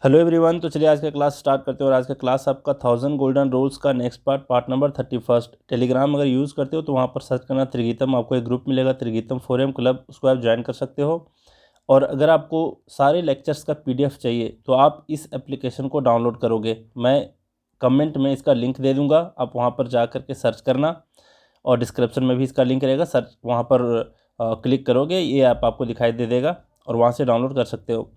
Hello everyone. तो चलिए आज का क्लास स्टार्ट करते हैं। और आज का क्लास आपका 1000 गोल्डन रूल्स का नेक्स्ट पार्ट नंबर 31। टेलीग्राम अगर यूज़ करते हो तो वहाँ पर सर्च करना त्रिगीतम, आपको एक ग्रुप मिलेगा त्रिगीतम फोरम क्लब, उसको आप ज्वाइन कर सकते हो। और अगर आपको सारे लेक्चर्स का पीडीएफ चाहिए तो आप इस एप्लीकेशन को डाउनलोड करोगे। मैं कमेंट में इसका लिंक दे दूँगा, आप वहाँ पर जा कर के सर्च करना, और डिस्क्रिप्शन में भी इसका लिंक रहेगा। सर्च वहाँ पर क्लिक करोगे, ये ऐप आपको दिखाई दे देगा और वहाँ से डाउनलोड कर सकते हो।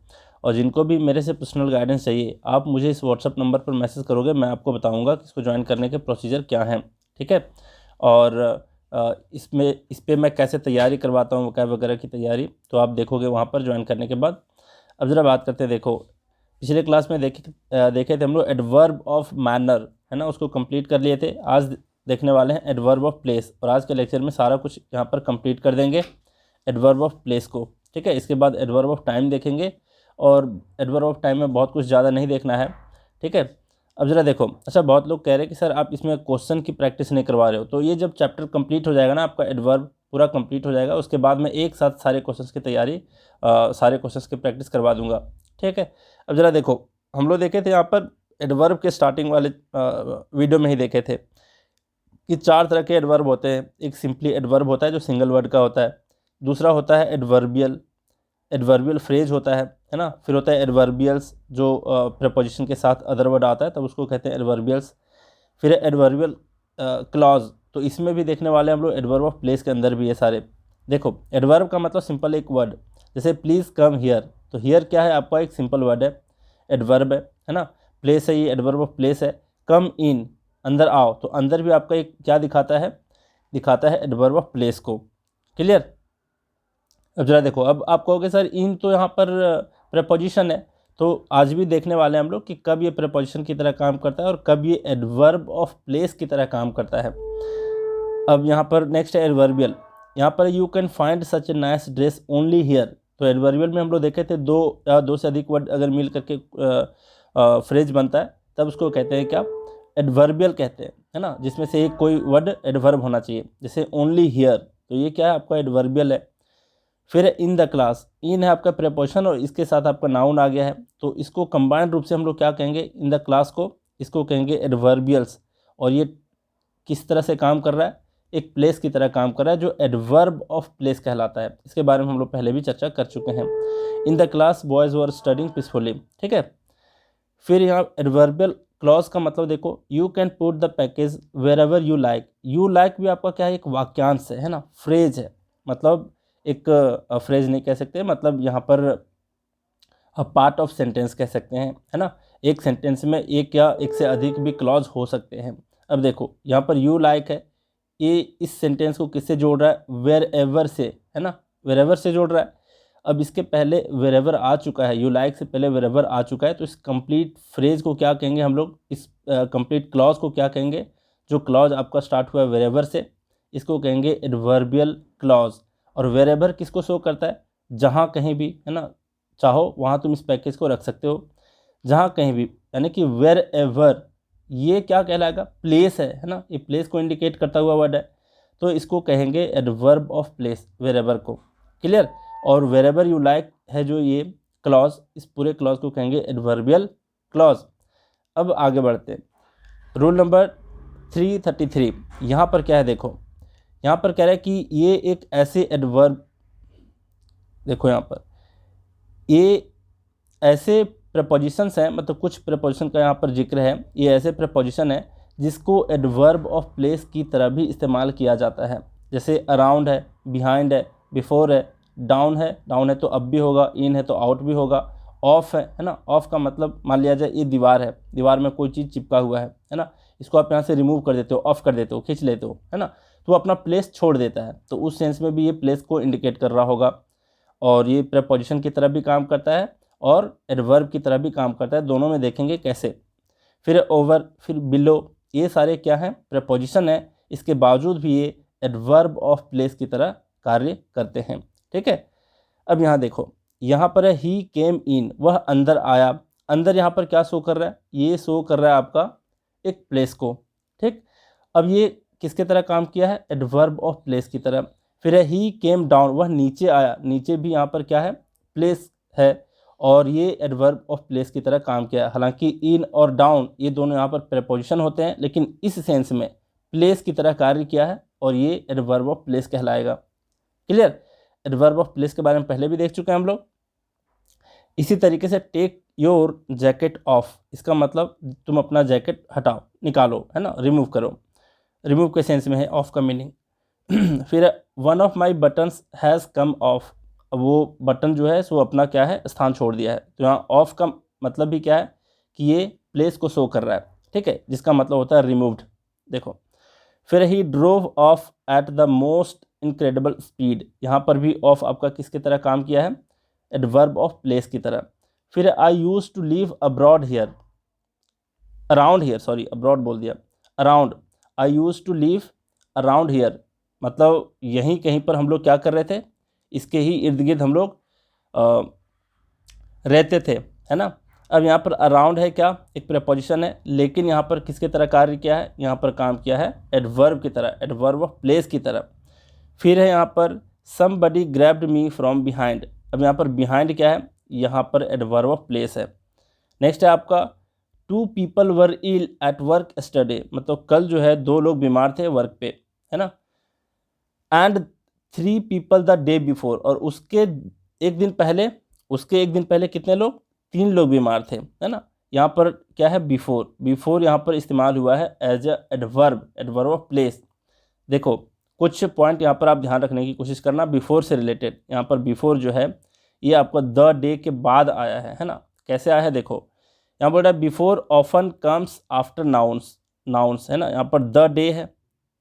और जिनको भी मेरे से पर्सनल गाइडेंस चाहिए, आप मुझे इस व्हाट्सअप नंबर पर मैसेज करोगे, मैं आपको बताऊंगा कि इसको ज्वाइन करने के प्रोसीजर क्या हैं। ठीक है। और इस पे मैं कैसे तैयारी करवाता हूँ, वोकैब वगैरह की तैयारी, तो आप देखोगे वहाँ पर ज्वाइन करने के बाद। अब ज़रा बात करते हैं। देखो, पिछले क्लास में देखे थे हम लोग एडवर्ब ऑफ मैनर, है ना, उसको कंप्लीट कर लिए थे। आज देखने वाले हैं एडवर्ब ऑफ प्लेस, और आज के लेक्चर में सारा कुछ यहाँ पर कंप्लीट कर देंगे एडवर्ब ऑफ प्लेस को। ठीक है। इसके बाद एडवर्ब ऑफ टाइम देखेंगे, और एडवर्ब ऑफ टाइम में बहुत कुछ ज़्यादा नहीं देखना है। ठीक है। अब ज़रा देखो, अच्छा बहुत लोग कह रहे हैं कि सर आप इसमें क्वेश्चन की प्रैक्टिस नहीं करवा रहे हो। तो ये जब चैप्टर कंप्लीट हो जाएगा ना, आपका एडवर्ब पूरा कंप्लीट हो जाएगा, उसके बाद मैं एक साथ सारे क्वेश्चंस की तैयारी, सारे क्वेश्चंस की प्रैक्टिस करवा दूंगा। ठीक है। अब ज़रा देखो, हम लोग देखे थे यहाँ पर एडवर्ब के स्टार्टिंग वाले वीडियो में ही देखे थे कि चार तरह के एडवर्ब होते हैं। एक सिंपली एडवर्ब होता है जो सिंगल वर्ड का होता है। दूसरा होता है एडवर्बियल, एडवर्बियल फ्रेज होता है ना। फिर होता है एडवर्बियल्स जो प्रपोजिशन के साथ अदर वर्ड आता है, तब उसको कहते हैं एडवर्बियल्स। फिर है एडवर्बियल क्लॉज, तो इसमें भी देखने वाले हम लोग एडवर्ब ऑफ प्लेस के अंदर भी है सारे। देखो, एडवर्ब का मतलब सिंपल एक वर्ड, जैसे प्लीज़ कम हियर, तो हियर क्या है, आपका एक सिंपल वर्ड है, एडवर्ब है ना। प्लेस है, ये एडवर्ब ऑफ प्लेस है। कम इन, अंदर आओ, तो अंदर भी आपका एक क्या दिखाता है एडवर्ब ऑफ प्लेस को। क्लियर। अब जरा देखो, अब आप कहोगे सर इन तो यहाँ पर प्रपोजिशन है, तो आज भी देखने वाले हैं हम लोग कि कब ये प्रपोजिशन की तरह काम करता है और कब ये एडवर्ब ऑफ प्लेस की तरह काम करता है। अब यहाँ पर नेक्स्ट है एडवर्बियल। यहाँ पर you can find such a nice dress only here, तो एडवर्बियल में हम लोग देखे थे दो या दो से अधिक वर्ड अगर मिल करके फ्रेज बनता है, तब उसको कहते हैं क्या, एडवर्बियल कहते हैं, है ना, जिसमें से एक कोई वर्ड एडवर्ब होना चाहिए। जैसे ओनली हियर, तो ये क्या है, आपका एडवर्बियल है। फिर इन द क्लास, इन है आपका प्रेपोजिशन और इसके साथ आपका नाउन आ गया है, तो इसको कंबाइंड रूप से हम लोग क्या कहेंगे, इन द क्लास को, इसको कहेंगे एडवर्बियल्स। और ये किस तरह से काम कर रहा है, एक प्लेस की तरह काम कर रहा है, जो एडवर्ब ऑफ प्लेस कहलाता है। इसके बारे में हम लोग पहले भी चर्चा कर चुके हैं। In the class boys were studying peacefully. ठीक है। फिर यहाँ एडवर्बियल क्लॉज का मतलब देखो, you can put the package wherever you like. You like भी आपका क्या है, एक वाक्यांश है ना, फ्रेज है। मतलब एक फ्रेज नहीं कह सकते, मतलब यहाँ पर पार्ट ऑफ सेंटेंस कह सकते हैं, है ना। एक सेंटेंस में एक या एक से अधिक भी क्लॉज हो सकते हैं। अब देखो, यहाँ पर यू लाइक है, ये इस सेंटेंस को किससे जोड़ रहा है, वेर एवर से, है ना, वेर एवर से जोड़ रहा है। अब इसके पहले वेर एवर आ चुका है, यू लाइक से पहले वेर एवर आ चुका है, तो इस कंप्लीट फ्रेज को क्या कहेंगे हम लोग, इस कंप्लीट क्लॉज को क्या कहेंगे, जो क्लॉज आपका स्टार्ट हुआ है वेर एवर से, इसको कहेंगे एडवर्बियल क्लॉज। और वेर एवर किसको शो करता है, जहाँ कहीं भी, है ना, चाहो वहाँ तुम इस पैकेज को रख सकते हो, जहाँ कहीं भी, यानी कि वेर एवर, ये क्या कहलाएगा, प्लेस है ना, ये प्लेस को इंडिकेट करता हुआ वर्ड है, तो इसको कहेंगे adverb of place, wherever को। क्लियर। और वेर एवर यू लाइक है जो ये क्लॉज, इस पूरे क्लॉज को कहेंगे एडवर्बियल क्लॉज। अब आगे बढ़ते हैं। रूल नंबर 333, यहाँ पर क्या है, देखो यहाँ पर कह रहा है कि ये एक ऐसे एडवर्ब, देखो यहाँ पर ये ऐसे प्रपोजिशंस हैं, मतलब कुछ प्रपोजिशन का यहाँ पर जिक्र है, ये ऐसे प्रपोजिशन है जिसको एडवर्ब ऑफ प्लेस की तरह भी इस्तेमाल किया जाता है। जैसे अराउंड है, बिहाइंड है, बिफोर है, डाउन है तो अप भी होगा, इन है तो आउट भी होगा, ऑफ है ना। ऑफ का मतलब मान लिया जाए ये दीवार है, दीवार में कोई चीज़ चिपका हुआ है ना, इसको आप यहाँ से रिमूव कर देते हो, ऑफ कर देते हो, खींच लेते हो, है ना, तो अपना प्लेस छोड़ देता है, तो उस सेंस में भी ये प्लेस को इंडिकेट कर रहा होगा। और ये प्रपोजिशन की तरह भी काम करता है और एडवर्ब की तरह भी काम करता है, दोनों में देखेंगे कैसे। फिर ओवर, फिर बिलो, ये सारे क्या हैं, प्रपोजिशन है, इसके बावजूद भी ये एडवर्ब ऑफ प्लेस की तरह कार्य करते हैं। ठीक है। अब यहाँ देखो, यहाँ पर है ही केम इन, वह अंदर आया। अंदर यहाँ पर क्या शो कर रहा है, ये शो कर रहा है आपका एक प्लेस को। ठीक। अब ये किसके तरह काम किया है, एडवर्ब ऑफ प्लेस की तरह। फिर है ही केम डाउन, वह नीचे आया, नीचे भी यहाँ पर क्या है, प्लेस है। और ये एडवर्ब ऑफ प्लेस की तरह काम किया है। हालांकि इन और डाउन ये दोनों यहाँ पर प्रेपोजिशन होते हैं, लेकिन इस सेंस में प्लेस की तरह कार्य किया है और ये एडवर्ब ऑफ प्लेस कहलाएगा। क्लियर? एडवर्ब ऑफ प्लेस के बारे में पहले भी देख चुके हैं हम लोग। इसी तरीके से टेक योर जैकेट ऑफ, इसका मतलब तुम अपना जैकेट हटाओ, निकालो, है ना, रिमूव करो। रिमूव के सेंस में है ऑफ का मीनिंग। फिर one of my buttons has come of, वो बटन जो है सो अपना क्या है, स्थान छोड़ दिया है। तो यहाँ ऑफ का मतलब भी क्या है कि ये प्लेस को शो कर रहा है, ठीक है, जिसका मतलब होता है रिमूव्ड। देखो, फिर ही drove off at the most incredible speed, यहाँ पर भी ऑफ आपका किसकी तरह काम किया है, एडवर्ब ऑफ प्लेस की तरह। फिर I used to live abroad here, around here, sorry abroad बोल दिया, around, I used to live around here, मतलब यहीं कहीं पर हम लोग क्या कर रहे थे, इसके ही इर्द गिर्द हम लोग रहते थे, है ना। अब यहाँ पर अराउंड है क्या, एक प्रेपोजिशन है, लेकिन यहाँ पर किसके तरह कार्य किया है, यहाँ पर काम किया है एडवर्ब की तरह, एडवर्ब ऑफ प्लेस की तरह। फिर है यहाँ पर somebody grabbed me from behind, अब यहाँ पर बिहाइंड क्या है, यहाँ पर एडवर्ब ऑफ प्लेस है। नेक्स्ट है आपका two people were ill at work yesterday, मतलब कल जो है दो लोग बीमार थे वर्क पे, है ना। And 3 people the day before, और उसके एक दिन पहले कितने लोग, 3 लोग बीमार थे, है ना। यहाँ पर क्या है, बिफोर, बिफोर यहाँ पर इस्तेमाल हुआ है as a adverb, adverb of place. देखो कुछ पॉइंट यहाँ पर आप ध्यान रखने की कोशिश करना बिफोर से रिलेटेड। यहाँ पर बिफोर जो है ये आपका द डे के बाद आया है ना। कैसे आया है देखो, यहाँ बोल रहा है before often comes after nouns, nouns है ना, यहाँ पर द डे है,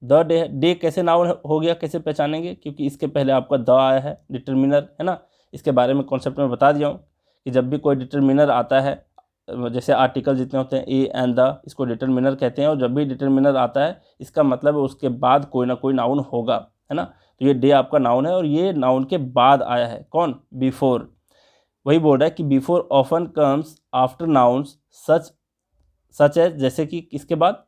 द डे है, डे कैसे नाउन हो गया, कैसे पहचानेंगे, क्योंकि इसके पहले आपका द आया है, डिटर्मिनर, है ना। इसके बारे में कॉन्सेप्ट में बता दिया हूँ कि जब भी कोई डिटर्मिनर आता है, जैसे आर्टिकल जितने होते हैं ए एंड द, इसको डिटर्मिनर कहते हैं, और जब भी डिटर्मिनर आता है इसका मतलब है उसके बाद कोई ना कोई नाउन होगा, है ना। तो ये डे आपका नाउन है और ये नाउन के बाद आया है, कौन, बिफोर। वही बोल रहा है कि before often comes after nouns such है, जैसे कि किसके बाद,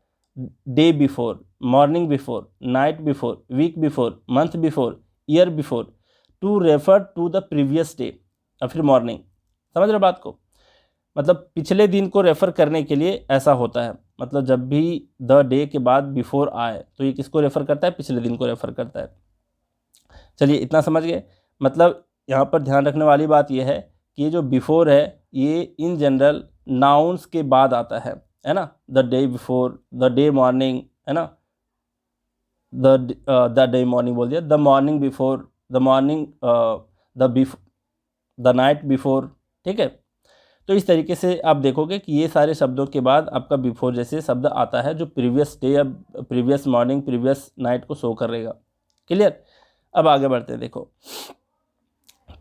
day before, morning before, night before, week before, month before, year before, to refer to the previous day, और फिर मॉर्निंग। समझ रहे बात को, मतलब पिछले दिन को रेफ़र करने के लिए ऐसा होता है, मतलब जब भी द डे के बाद बिफोर आए तो ये किसको रेफ़र करता है, पिछले दिन को रेफ़र करता है। चलिए इतना समझ गए। मतलब यहाँ पर ध्यान रखने वाली बात यह है कि ये जो बिफोर है ये इन जनरल नाउन्स के बाद आता है ना। The day before, the day morning, है ना, द डे मॉर्निंग बोल दिया, the morning before, the morning, the night before, ठीक है। तो इस तरीके से आप देखोगे कि ये सारे शब्दों के बाद आपका बिफोर जैसे शब्द आता है जो प्रीवियस डे या प्रीवियस मॉर्निंग, प्रीवियस नाइट को शो करेगा। क्लियर? अब आगे बढ़ते हैं। देखो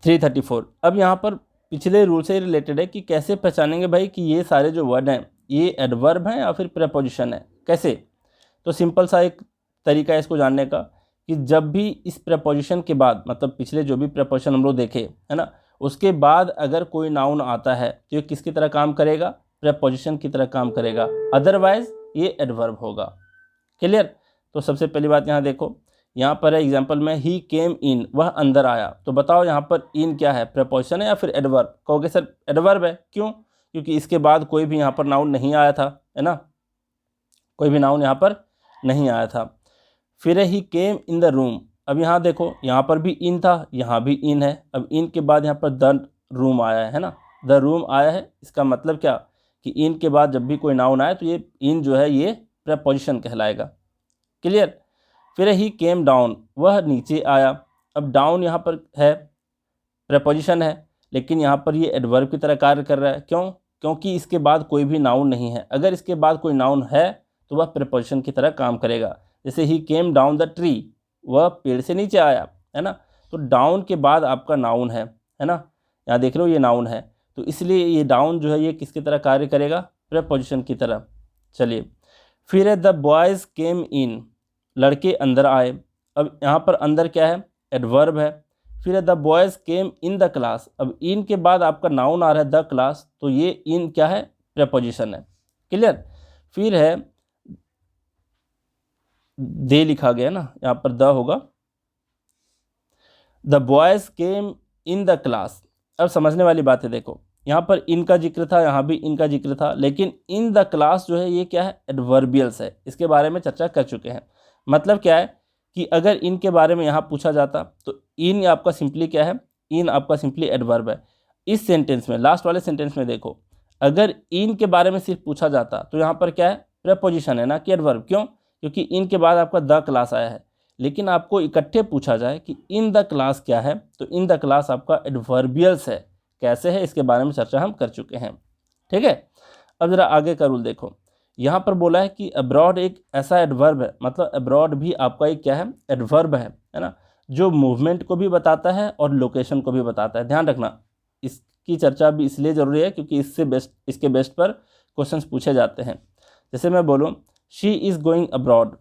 334, अब यहाँ पर पिछले रूल से रिलेटेड है कि कैसे पहचानेंगे भाई कि ये सारे जो वर्ड हैं ये एडवर्ब हैं या फिर प्रेपोजिशन है। कैसे? तो सिंपल सा एक तरीका है इसको जानने का कि जब भी इस प्रेपोजिशन के बाद, मतलब पिछले जो भी प्रेपोजिशन हम लोग देखे, है ना, उसके बाद अगर कोई नाउन आता है तो ये किसकी तरह काम करेगा, प्रेपोजिशन की तरह काम करेगा, अदरवाइज ये एडवर्ब होगा। क्लियर? तो सबसे पहली बात यहाँ देखो, यहाँ पर है एग्जाम्पल में ही केम इन, वह अंदर आया। तो बताओ यहाँ पर इन क्या है, प्रेपोजिशन है या फिर एडवर्ब? कहोगे सर एडवर्ब है, क्यों? क्योंकि इसके बाद कोई भी यहाँ पर नाउन नहीं आया था, है ना, कोई भी नाउन यहाँ पर नहीं आया था। फिर ही केम इन द रूम, अब यहाँ देखो यहाँ पर भी इन था, यहाँ भी इन है, अब इन के बाद यहाँ पर द रूम आया है ना, द रूम आया है। इसका मतलब क्या कि इन के बाद जब भी कोई नाउन आए तो ये इन जो है ये प्रेपोजिशन कहलाएगा। क्लियर? फिर ही केम डाउन, वह नीचे आया। अब डाउन यहाँ पर है, प्रेपोजिशन है, लेकिन यहाँ पर ये एडवर्ब की तरह कार्य कर रहा है। क्यों? क्योंकि इसके बाद कोई भी नाउन नहीं है। अगर इसके बाद कोई नाउन है तो वह प्रेपोजिशन की तरह काम करेगा। जैसे ही केम डाउन द ट्री, वह पेड़ से नीचे आया, है ना। तो डाउन के बाद आपका नाउन है ना, यहाँ देख रहे हो ये नाउन है, तो इसलिए ये डाउन जो है ये किसकी तरह कार्य करेगा, प्रेपोजिशन की तरह। चलिए फिर है द बॉयज़ केम इन, लड़के अंदर आए। अब यहाँ पर अंदर क्या है, एडवर्ब है। फिर है the boys came in the class, अब इन के बाद आपका नाउन आ रहा है द क्लास, तो ये इन क्या है, प्रेपोजिशन है। क्लियर? फिर है दे लिखा गया ना, यहाँ पर द होगा, the boys came in the class. अब समझने वाली बात है, देखो यहाँ पर इन का जिक्र था, यहाँ भी इन का जिक्र था, लेकिन इन द क्लास जो है ये क्या है, एडवर्बियल्स है। इसके बारे में चर्चा कर चुके हैं। मतलब क्या है कि अगर इन के बारे में यहाँ पूछा जाता तो इन आपका सिंपली क्या है, इन आपका सिंपली एडवर्ब है। इस सेंटेंस में, लास्ट वाले सेंटेंस में देखो, अगर इन के बारे में सिर्फ पूछा जाता तो यहाँ पर क्या है, प्रेपोजिशन है ना कि एडवर्ब। क्यों? क्योंकि इन के बाद आपका द क्लास आया है। लेकिन आपको इकट्ठे पूछा जाए कि इन द क्लास क्या है, तो इन द क्लास आपका एडवर्बियल्स है। कैसे है इसके बारे में चर्चा हम कर चुके हैं। ठीक है, अब जरा आगे का रूल देखो। यहाँ पर बोला है कि अब्रॉड एक ऐसा एडवर्ब है, मतलब अब्रॉड भी आपका एक क्या है, एडवर्ब है ना, जो मूवमेंट को भी बताता है और लोकेशन को भी बताता है। ध्यान रखना, इसकी चर्चा भी इसलिए ज़रूरी है क्योंकि इसके बेस्ट पर क्वेश्चंस पूछे जाते हैं। जैसे मैं बोलूँ शी इज़ गोइंग अब्रॉड,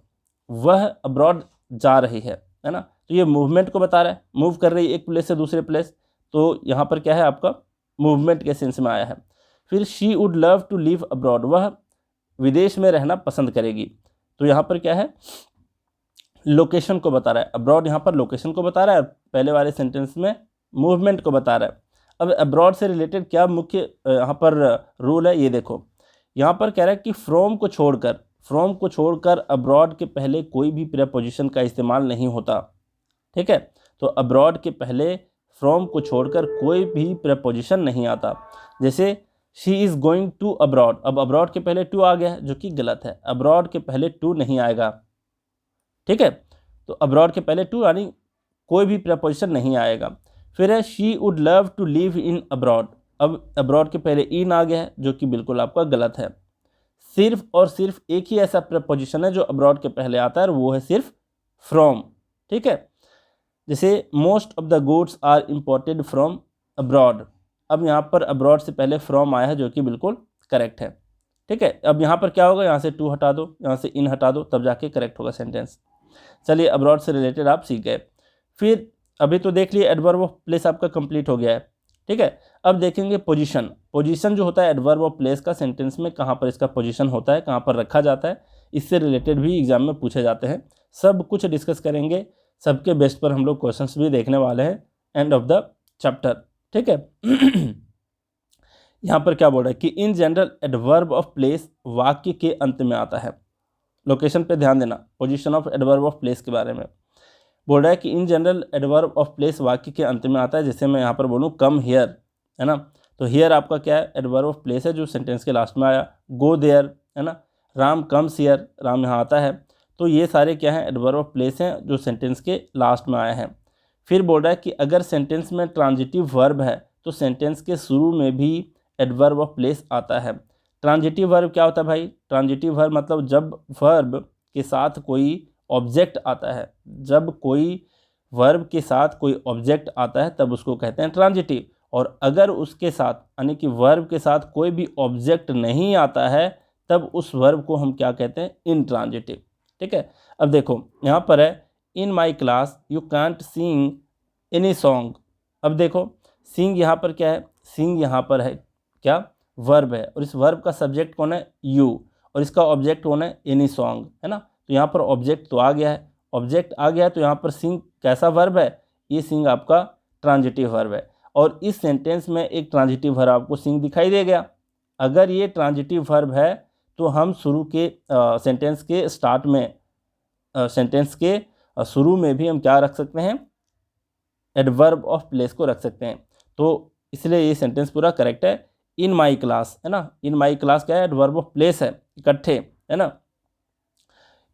वह अब्रॉड जा रही है ना, तो ये मूवमेंट को बता रहा है, मूव कर रही है एक प्लेस से दूसरे प्लेस, तो यहाँ पर क्या है आपका मूवमेंट के सेंस में आया है। फिर she would love to live abroad, वह विदेश में रहना पसंद करेगी, तो यहाँ पर क्या है, लोकेशन को बता रहा है। अब्रॉड यहाँ पर लोकेशन को बता रहा है, पहले वाले सेंटेंस में मूवमेंट को बता रहा है। अब अब्रॉड से रिलेटेड क्या मुख्य यहाँ पर रूल है, ये देखो। यहाँ पर कह रहा है कि फ्रॉम को छोड़कर अब्रॉड के पहले कोई भी प्रीपोजिशन का इस्तेमाल नहीं होता। ठीक है, तो अब्रॉड के पहले फ्रॉम को छोड़कर कोई भी प्रीपोजिशन नहीं आता। जैसे she is going to abroad, अब अब्रॉड के पहले टू आ गया है, जो कि गलत है। अब्रॉड के पहले टू नहीं आएगा। ठीक है, तो अब्रॉड के पहले टू यानी कोई भी प्रीपोजिशन नहीं आएगा। फिर है she would love to live in abroad, अब अब्रॉड के पहले इन आ गया है, जो कि बिल्कुल आपका गलत है। सिर्फ और सिर्फ एक ही ऐसा प्रीपोजिशन है जो अब्रॉड के पहले आता है, और वो है सिर्फ फ्रॉम। ठीक है, जैसे most of the goods are imported from abroad, अब यहाँ पर अब्रॉड से पहले फ्रॉम आया है, जो कि बिल्कुल करेक्ट है। ठीक है, अब यहाँ पर क्या होगा, यहाँ से टू हटा दो, यहाँ से इन हटा दो, तब जाके करेक्ट होगा सेंटेंस। चलिए, अब्रॉड से रिलेटेड आप सीख गए। फिर अभी तो देख लिए एडवर्ब ऑफ प्लेस आपका कंप्लीट हो गया है। ठीक है, अब देखेंगे पोजीशन जो होता है एडवर्ब ऑफ प्लेस का सेंटेंस में, कहाँ पर इसका पोजीशन होता है, कहाँ पर रखा जाता है, इससे रिलेटेड भी एग्जाम में पूछे जाते हैं। सब कुछ डिस्कस करेंगे, सबके बेस्ट पर हम लोग क्वेश्चंस भी देखने वाले हैं एंड ऑफ द चैप्टर। ठीक है यहाँ पर क्या बोल रहा है कि in general adverb of place वाक्य के अंत में आता है। लोकेशन पे ध्यान देना, position of adverb of place के बारे में बोल रहा है कि in general adverb of place वाक्य के अंत में आता है। जैसे मैं यहाँ पर बोलूँ कम हियर, है ना, तो हियर आपका क्या है, एडवर्ब ऑफ प्लेस है जो सेंटेंस के लास्ट में आया। गो देयर, है ना, राम कम्स हियर, राम यहाँ आता है, तो ये सारे क्या हैं, एडवर्ब ऑफ प्लेस हैं जो सेंटेंस के लास्ट में आए हैं। फिर बोल रहा है कि अगर सेंटेंस में ट्रांजिटिव वर्ब है तो सेंटेंस के शुरू में भी एडवर्ब ऑफ प्लेस आता है। ट्रांजिटिव वर्ब क्या होता है भाई? ट्रांजिटिव वर्ब मतलब जब वर्ब के साथ कोई ऑब्जेक्ट आता है, जब कोई वर्ब के साथ कोई ऑब्जेक्ट आता है तब उसको कहते हैं ट्रांजिटिव। और अगर उसके साथ यानी कि वर्ब के साथ कोई भी ऑब्जेक्ट नहीं आता है तब उस वर्ब को हम क्या कहते हैं? इनट्रांजिटिव। ठीक है, अब देखो यहाँ पर है in my class you can't sing any song. अब देखो सिंग यहाँ पर क्या है? सिंग यहाँ पर है क्या? वर्ब है, और इस वर्ब का सब्जेक्ट कौन है? यू, और इसका ऑब्जेक्ट कौन है? एनी सॉन्ग, है ना। तो यहाँ पर ऑब्जेक्ट तो आ गया है, ऑब्जेक्ट आ गया है, तो यहाँ पर सिंग कैसा वर्ब है? ये सिंग आपका ट्रांजिटिव वर्ब है, और इस सेंटेंस में एक ट्रांजिटिव वर्ब आपको सिंग दिखाई दे गया। अगर ये ट्रांजिटिव वर्ब है तो हम शुरू के सेंटेंस के स्टार्ट में, सेंटेंस के शुरू में भी हम क्या रख सकते हैं? एडवर्ब ऑफ प्लेस को रख सकते हैं। तो इसलिए ये सेंटेंस पूरा करेक्ट है। इन माई क्लास, है ना, इन माई क्लास क्या है? एडवर्ब ऑफ प्लेस है, इकट्ठे, है ना।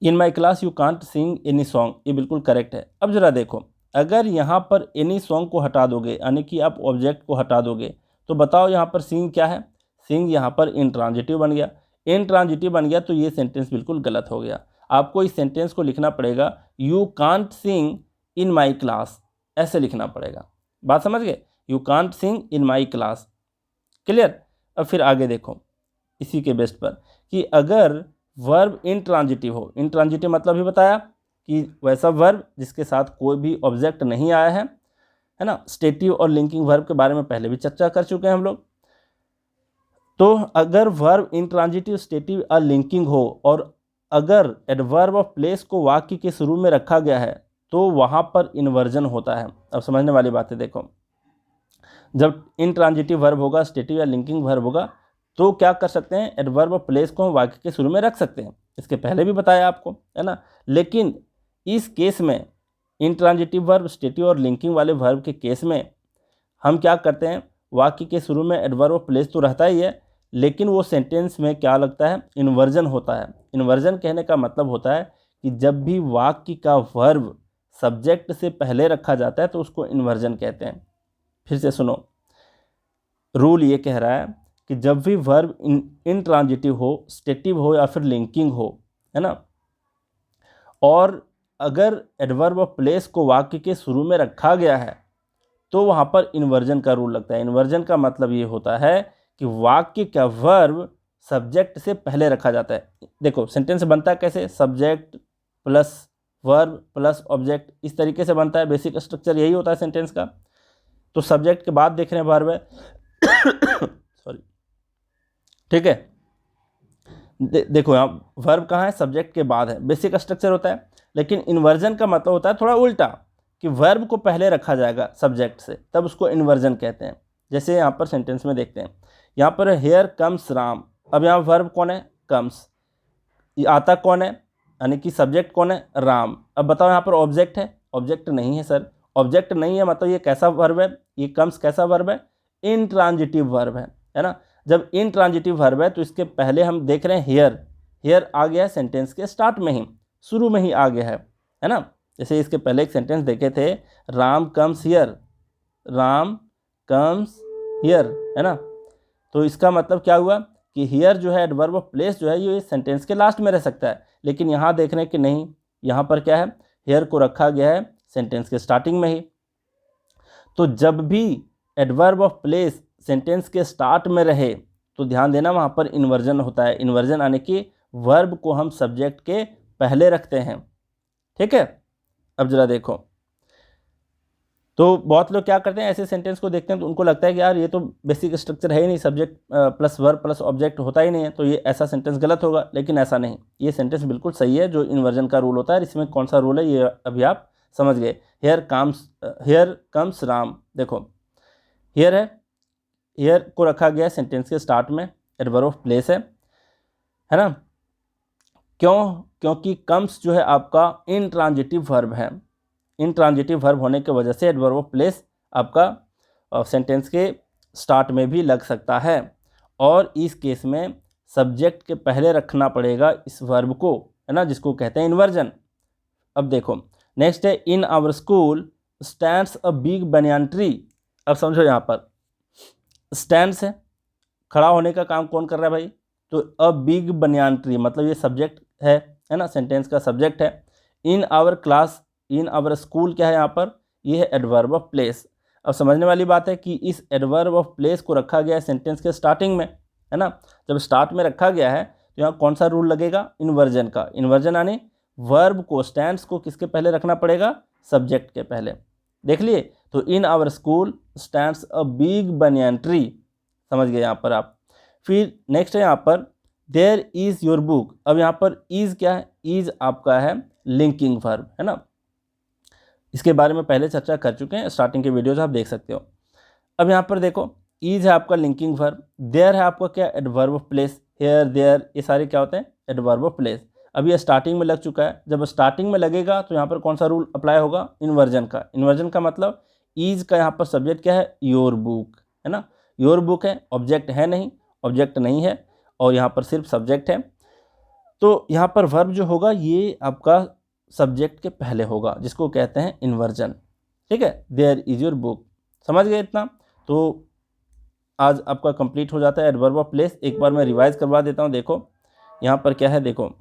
In my class you can't sing any song, ये बिल्कुल करेक्ट है। अब जरा देखो, अगर यहाँ पर एनी सॉन्ग को हटा दोगे यानी कि आप ऑब्जेक्ट को हटा दोगे तो बताओ यहाँ पर सिंग क्या है? सिंग यहाँ पर इनट्रांजिटिव बन गया। इनट्रांजिटिव बन गया तो ये सेंटेंस बिल्कुल गलत हो गया। आपको इस सेंटेंस को लिखना पड़ेगा you can't Singh in my class, ऐसे लिखना पड़ेगा। बात समझ गए? You can't Singh in my class. Clear? अब फिर आगे देखो इसी के बेस्ट पर कि अगर वर्ब इनट्रांजिटिव हो, इनट्रांजिटिव मतलब ही बताया कि वैसा वर्ब जिसके साथ कोई भी ऑब्जेक्ट नहीं आया है ना। स्टेटिव और लिंकिंग वर्ब के बारे में पहले भी चर्चा कर चुके हैं हम लोग। तो अगर वर्ब इनट्रांजिटिव, स्टेटिव और लिंकिंग हो और अगर एडवर्ब ऑफ प्लेस को वाक्य के शुरू में रखा गया है तो वहाँ पर इन्वर्जन होता है। अब समझने वाली बात है, देखो जब इंट्रांजिटिव वर्ब होगा, स्टेटिव या लिंकिंग वर्ब होगा, तो क्या कर सकते हैं, एडवर्ब ऑफ प्लेस को हम वाक्य के शुरू में रख सकते हैं। इसके पहले भी बताया आपको, है ना। लेकिन इस केस में इंट्रांजिटिव वर्ब, स्टेटिव और लिंकिंग वाले वर्ब के केस में हम क्या करते हैं, वाक्य के शुरू में एडवर्ब ऑफ प्लेस तो रहता ही है, लेकिन वो सेंटेंस में क्या लगता है, इन्वर्जन होता है। इन्वर्जन कहने का मतलब होता है कि जब भी वाक्य का वर्ब सब्जेक्ट से पहले रखा जाता है तो उसको इन्वर्जन कहते हैं। फिर से सुनो, रूल ये कह रहा है कि जब भी वर्ब इंट्रांजिटिव हो, स्टेटिव हो या फिर लिंकिंग हो, है ना, और अगर एडवर्ब ऑफ प्लेस को वाक्य के शुरू में रखा गया है तो वहाँ पर इन्वर्जन का रूल लगता है। इन्वर्जन का मतलब ये होता है कि वाक्य का वर्ब सब्जेक्ट से पहले रखा जाता है। देखो सेंटेंस बनता है कैसे, subject plus verb plus object, इस तरीके से बनता है। बेसिक स्ट्रक्चर यही होता है सेंटेंस का। तो सब्जेक्ट के बाद देख रहे हैं वर्ब है सॉरी, ठीक है। देखो यहाँ वर्ब कहाँ है, सब्जेक्ट के बाद है, बेसिक स्ट्रक्चर होता है। लेकिन इन्वर्जन का मतलब होता है थोड़ा उल्टा, कि वर्ब को पहले रखा जाएगा सब्जेक्ट से, तब उसको इन्वर्जन कहते हैं। जैसे यहाँ पर सेंटेंस में देखते हैं, यहाँ पर हेयर कम्स राम। अब यहाँ वर्ब कौन है, कम्स। आता कौन है, यानी कि सब्जेक्ट कौन है, राम। अब बताओ यहाँ पर ऑब्जेक्ट है, ऑब्जेक्ट नहीं है सर। ऑब्जेक्ट नहीं है मतलब ये कैसा वर्ब है, ये कम्स कैसा वर्ब है, इंट्रांजिटिव वर्ब है ना। जब इंट्रांजिटिव वर्ब है तो इसके पहले हम देख रहे हैं हेयर, हेयर आ गया है सेंटेंस के स्टार्ट में ही, शुरू में ही आ गया है ना। जैसे इसके पहले एक सेंटेंस देखे थे, Ram comes here, Ram comes here, है ना। तो इसका मतलब क्या हुआ कि हियर जो है एडवर्ब ऑफ प्लेस जो है ये सेंटेंस के लास्ट में रह सकता है। लेकिन यहाँ देख रहे हैं कि नहीं, यहाँ पर क्या है, हेयर को रखा गया है सेंटेंस के स्टार्टिंग में ही। तो जब भी एडवर्ब ऑफ प्लेस सेंटेंस के स्टार्ट में रहे तो ध्यान देना वहाँ पर इन्वर्जन होता है। इन्वर्जन आने की वर्ब को हम सब्जेक्ट के पहले रखते हैं, ठीक है। अब जरा देखो, तो बहुत लोग क्या करते हैं, ऐसे सेंटेंस को देखते हैं तो उनको लगता है कि यार ये तो बेसिक स्ट्रक्चर है ही नहीं, subject plus verb plus object होता ही नहीं है, तो ये ऐसा सेंटेंस गलत होगा। लेकिन ऐसा नहीं, ये सेंटेंस बिल्कुल सही है जो इन्वर्जन का रूल होता है। इसमें कौन सा रूल है ये अभी आप समझ गए। हेयर कम्स राम, देखो हेयर है, हेयर को रखा गया है सेंटेंस के स्टार्ट में, एडवर्ब ऑफ प्लेस है ना। क्यों, क्योंकि कम्स जो है आपका इंट्रांजिटिव वर्ब है। इंट्रांजिटिव वर्ब होने की वजह से एडवर्ब ऑफ प्लेस आपका सेंटेंस के स्टार्ट में भी लग सकता है, और इस केस में सब्जेक्ट के पहले रखना पड़ेगा इस वर्ब को, है ना, जिसको कहते हैं इन्वर्जन। अब देखो नेक्स्ट है, in our school stands a big banyan tree. अब समझो यहाँ पर स्टैंड्स है, खड़ा होने का काम कौन कर रहा है भाई, तो अ बिग बनियान ट्री मतलब ये सब्जेक्ट है ना, सेंटेंस का सब्जेक्ट है। In our class, in our school क्या है यहाँ पर, ये है एडवर्ब ऑफ प्लेस। अब समझने वाली बात है कि इस एडवर्ब ऑफ प्लेस को रखा गया है सेंटेंस के स्टार्टिंग में, है ना। जब स्टार्ट में रखा गया है तो यहाँ कौन सा रूल लगेगा, इन्वर्जन का। इन्वर्जन आने वर्ब को, स्टैंड्स को किसके पहले रखना पड़ेगा, सब्जेक्ट के पहले। देख लिए, तो in our school stands a big banyan tree, समझ गए यहाँ पर आप। फिर नेक्स्ट है यहाँ पर, देयर इज़ योर बुक। अब यहाँ पर इज़ क्या है, इज़ आपका है लिंकिंग वर्ब, है ना। इसके बारे में पहले चर्चा कर चुके हैं, स्टार्टिंग के वीडियोज आप देख सकते हो। अब यहाँ पर देखो, इज़ है आपका लिंकिंग वर्ब, देयर है आपका क्या, adverb of place. Here there ये सारे क्या होते हैं, एडवर्ब ऑफ प्लेस। अब ये स्टार्टिंग में लग चुका है, जब स्टार्टिंग में लगेगा तो यहाँ पर कौन सा रूल अप्लाई होगा, इन्वर्जन का। इन्वर्जन का मतलब इज़ का यहाँ पर सब्जेक्ट क्या है, योर बुक, है ना। योर बुक है, ऑब्जेक्ट है नहीं, ऑब्जेक्ट नहीं है, और यहाँ पर सिर्फ सब्जेक्ट है। तो यहाँ पर वर्ब जो होगा ये आपका सब्जेक्ट के पहले होगा, जिसको कहते हैं इन्वर्जन, ठीक है। देयर इज़ योर बुक, समझ गए इतना। तो आज आपका कंप्लीट हो जाता है एडवर्ब ऑफ प्लेस। एक बार मैं रिवाइज करवा देता हूँ। देखो यहाँ पर क्या है, देखो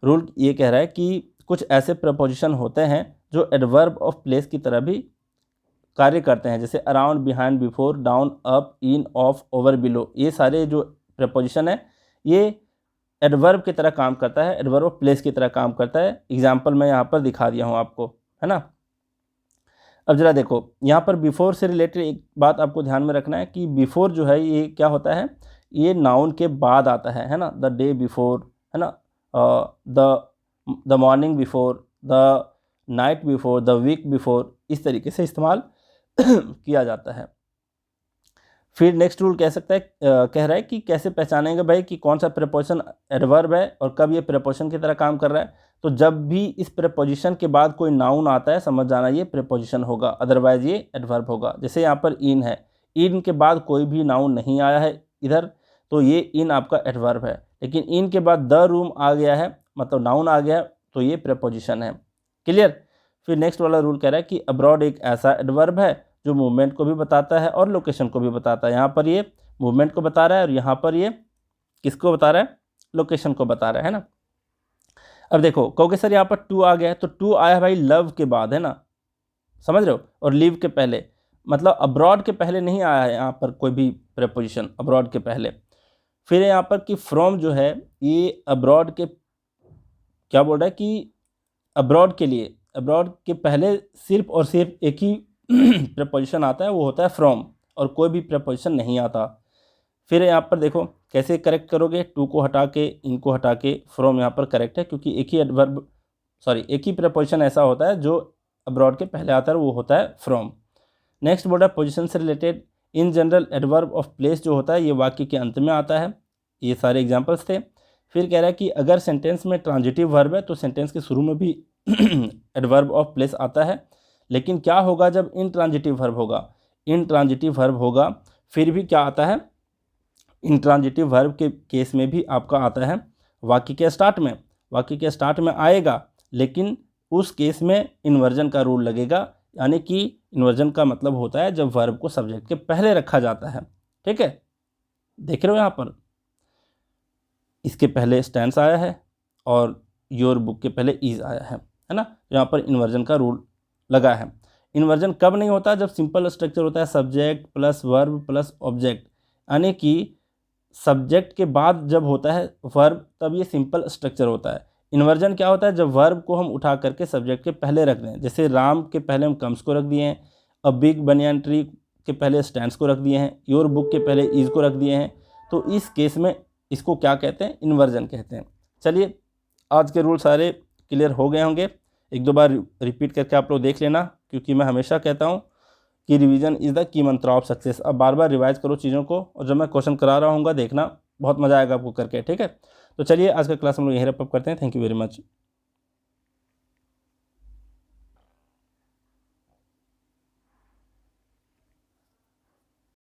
रूल ये कह रहा है कि कुछ ऐसे प्रपोजिशन होते हैं जो एडवर्ब ऑफ प्लेस की तरह भी कार्य करते हैं, जैसे around, behind, before, down, up, in, of, over, below. ये सारे जो प्रपोजिशन है ये एडवर्ब की तरह काम करता है, एडवर्ब ऑफ प्लेस की तरह काम करता है। एग्जाम्पल मैं यहाँ पर दिखा दिया हूँ आपको, है ना। अब जरा देखो यहाँ पर बिफोर से रिलेटेड एक बात आपको ध्यान में रखना है कि बिफोर जो है ये क्या होता है, ये नाउन के बाद आता है ना। द डे बिफोर, है ना, the morning before, the night before, the week before, इस तरीके से इस्तेमाल किया जाता है। फिर नेक्स्ट रूल कह सकता है कह रहा है कि कैसे पहचानेंगे भाई कि कौन सा प्रीपोजिशन एडवर्ब है और कब ये प्रीपोजिशन की तरह काम कर रहा है। तो जब भी इस प्रीपोजिशन के बाद कोई नाउन आता है समझ जाना ये प्रीपोजिशन होगा, अदरवाइज ये एडवर्ब होगा। जैसे यहाँ पर इन है, इन के बाद कोई भी नाउन नहीं आया है इधर, तो ये इन आपका एडवर्ब है। लेकिन इन के बाद द रूम आ गया है, मतलब नाउन आ गया है, तो ये प्रीपोजिशन है। क्लियर। फिर नेक्स्ट वाला रूल कह रहा है कि अब्रॉड एक ऐसा एडवर्ब है जो मूवमेंट को भी बताता है और लोकेशन को भी बताता है। यहाँ पर ये मूवमेंट को बता रहा है और यहाँ पर ये किसको बता रहा है, लोकेशन को बता रहा है ना। अब देखो कहोगे सर यहाँ पर टू आ गया है, तो टू आया भाई लव के बाद है ना, समझ रहे हो, और लिव के पहले, मतलब अब्रॉड के पहले नहीं आया है यहाँ पर कोई भी प्रेपोजिशन, अब्रॉड के पहले। फिर यहाँ पर कि फ्रॉम जो है ये अब्रॉड के क्या बोल रहा है कि अब्रॉड के लिए, अब्रॉड के पहले सिर्फ और सिर्फ एक ही प्रेपोजिशन आता है, वो होता है फ्रॉम, और कोई भी प्रेपोजिशन नहीं आता। फिर यहाँ पर देखो कैसे करेक्ट करोगे, टू को हटा के, इनको हटा के, फ्रॉम यहाँ पर करेक्ट है क्योंकि एक ही एडवर्ब एक ही प्रेपोजिशन ऐसा होता है जो अब्रॉड के पहले आता है, वो होता है फ्रॉम। नेक्स्ट बोल रहा है पोजिशन से related in general adverb of place जो होता है ये वाक्य के अंत में आता है। ये सारे एग्जाम्पल्स थे। फिर कह रहा है कि अगर सेंटेंस में ट्रांजिटिव वर्ब है तो सेंटेंस के शुरू में भी एडवर्ब ऑफ प्लेस आता है, लेकिन क्या होगा जब इन ट्रांजिटिव वर्ब होगा, इन ट्रांजिटिव वर्ब होगा फिर भी क्या आता है, इन ट्रांजिटिव वर्ब के केस में भी आपका आता है वाक्य के स्टार्ट में, वाक्य के स्टार्ट में आएगा, लेकिन उस केस में इन्वर्जन का रूल लगेगा। यानी कि इन्वर्जन का मतलब होता है जब वर्ब को सब्जेक्ट के पहले रखा जाता है। ठीक है, देख रहे हो यहाँ पर इसके पहले स्टैंस आया है और योर बुक के पहले इज आया है ना, यहाँ पर इन्वर्जन का रूल लगा है। इन्वर्जन कब नहीं होता, जब सिंपल स्ट्रक्चर होता है subject plus verb plus object, यानी कि सब्जेक्ट के बाद जब होता है वर्ब तब ये सिंपल स्ट्रक्चर होता है। इन्वर्जन क्या होता है, जब वर्ब को हम उठा करके सब्जेक्ट के पहले रख दें, जैसे राम के पहले हम कम्स को रख दिए हैं, अ बिग बनियान ट्री के पहले स्टैंड्स को रख दिए हैं, योर बुक के पहले इज को रख दिए हैं, तो इस केस में इसको क्या कहते हैं, इन्वर्जन कहते हैं। चलिए आज के रूल सारे क्लियर हो गए होंगे, एक दो बार रिपीट करके आप लोग देख लेना, क्योंकि मैं हमेशा कहता हूँ कि रिवीजन इज़ द की मंत्र ऑफ सक्सेस। अब बार बार रिवाइज करो चीज़ों को, और जब मैं क्वेश्चन करा रहा हूँ देखना, बहुत मज़ा आएगा आपको करके। ठीक है, तो चलिए आज का क्लास हम लोग यहीं रैप अप करते हैं। Thank you very much.